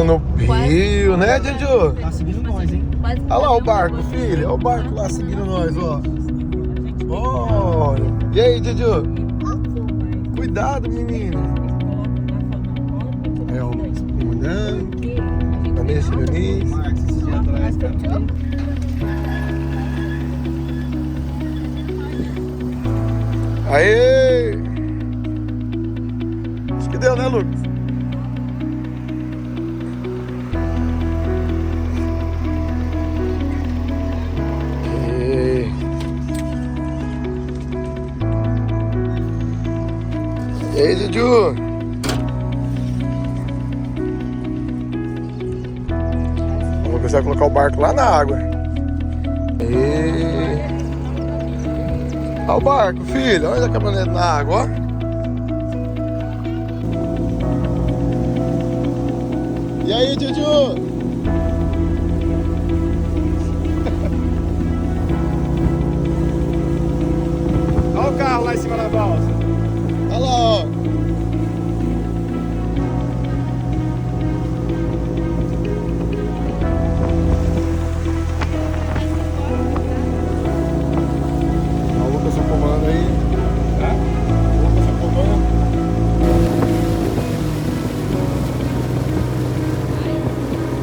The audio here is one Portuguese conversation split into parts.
seguindo no rio, né, Juju? Tá seguindo nós, hein? Olha lá o barco, filho. Olha o barco lá seguindo nós, ó. Olha. E aí, Juju? Cuidado, menino. Aí, ó, o comandante. Vanessa Dionísio. Marcos, esse dia atrás, cara. Aê! Acho que deu, né, Lucas? E aí, Juju? Vamos começar a colocar o barco lá na água. Aê! Olha o barco, filho. Olha a caminhonete na água, ó. E aí, Juju? Olha o carro lá em cima da balsa. Olha lá, ó. Ó, o Lucas no comando aí. Tá? O Lucas no comando.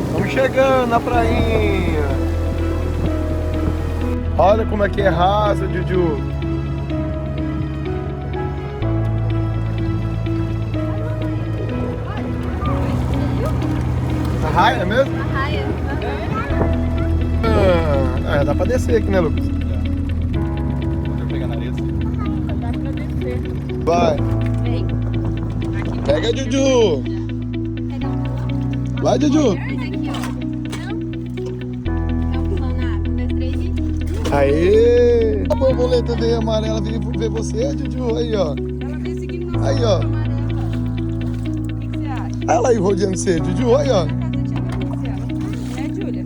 Estamos chegando na prainha. Olha como é que é raso, Juju. A raia mesmo? Raia. Dá pra descer aqui, né, Lucas? Vou pegar na areia. Dá pra descer. Vai. Vem. Pega, Juju. Vai, Juju. Aqui, ó. Não? Não pulando na água. 1, 2, 3 e... Aê! A borboleta veio amarela, veio ver você, Juju. Aí, ó. Ela vem seguindo nossa Aí, ó. amarela. O que você acha? Olha ela aí rodeando você, Juju. Aí, ó. Né, Júlia?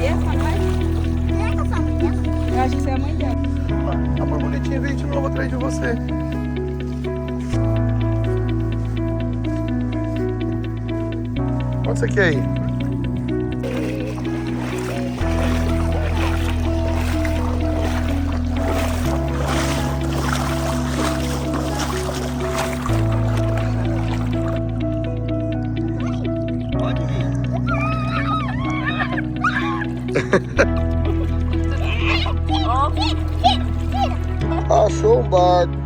Essa vai? Eu acho que você é a mãe dela. A borboletinha veio de novo atrás de você. Onde você quer ir? Pode vir. Achou um barco.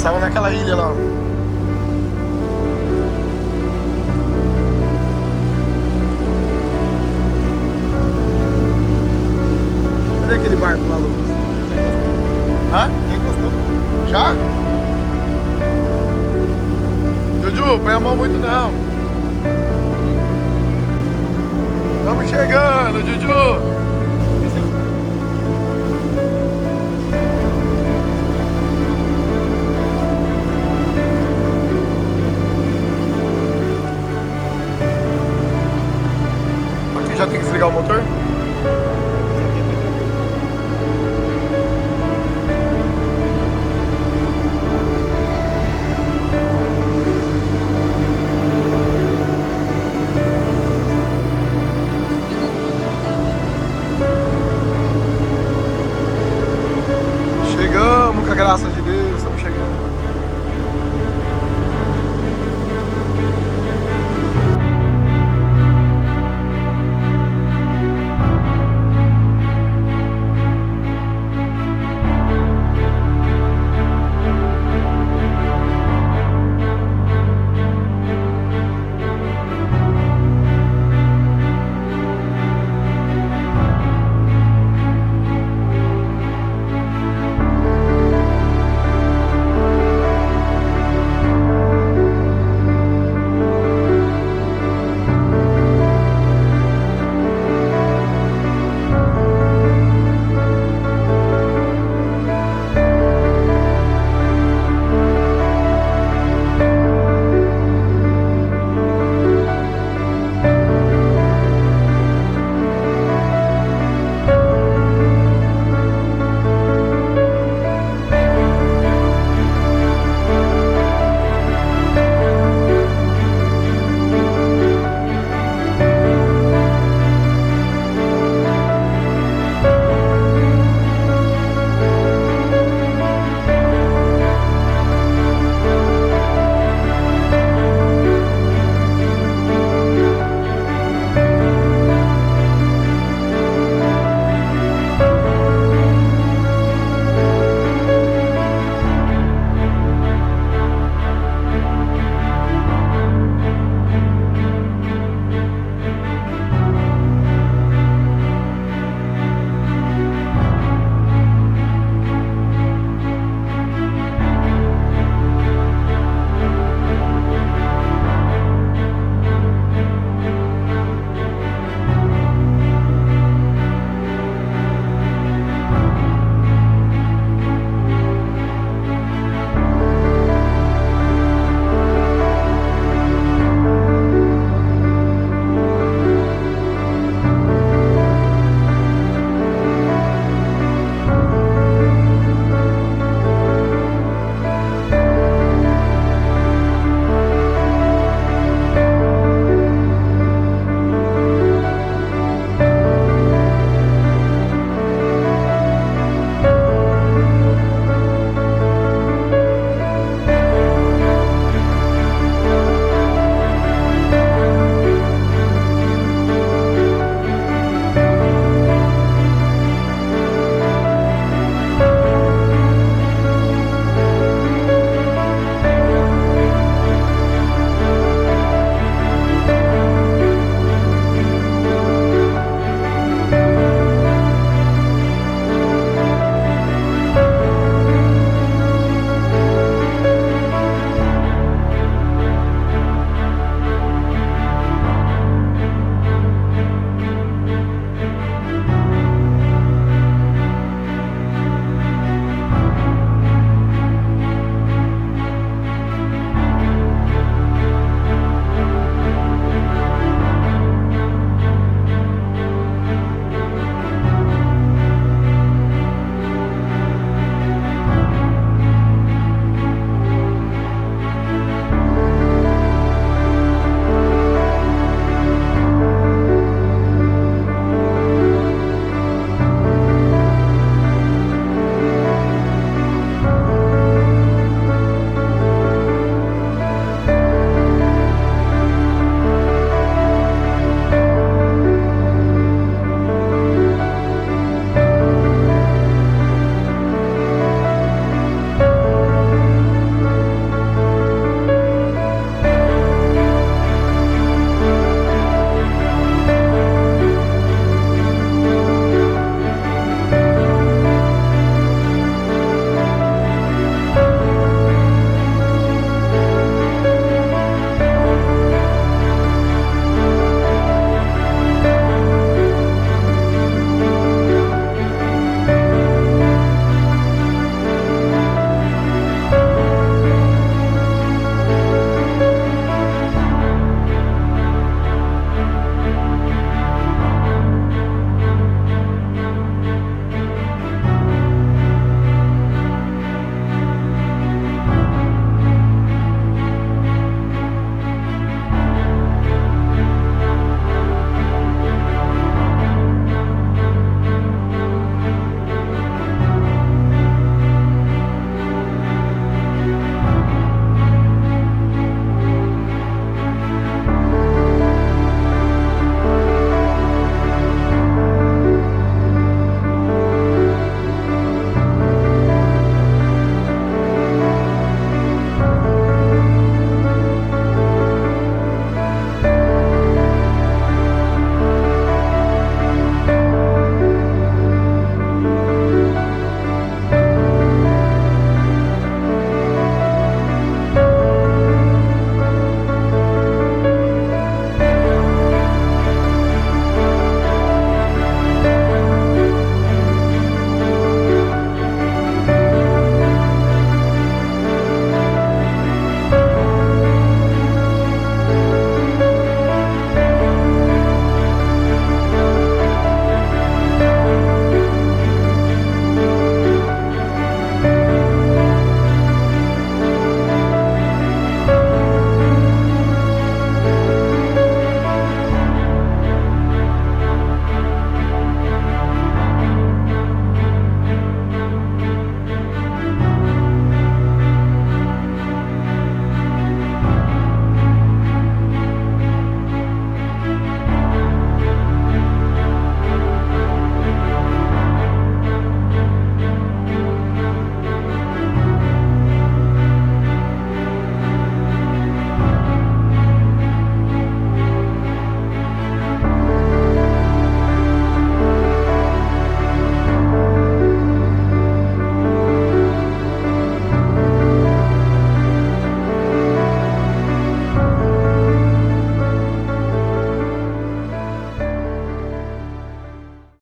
Passava naquela ilha lá. Cadê aquele barco lá, Lucas? Hã? Quem gostou? Já? Juju, põe a mão muito não. Estamos chegando, Juju. Aqui já tem que desligar o motor? Chegamos com a graça de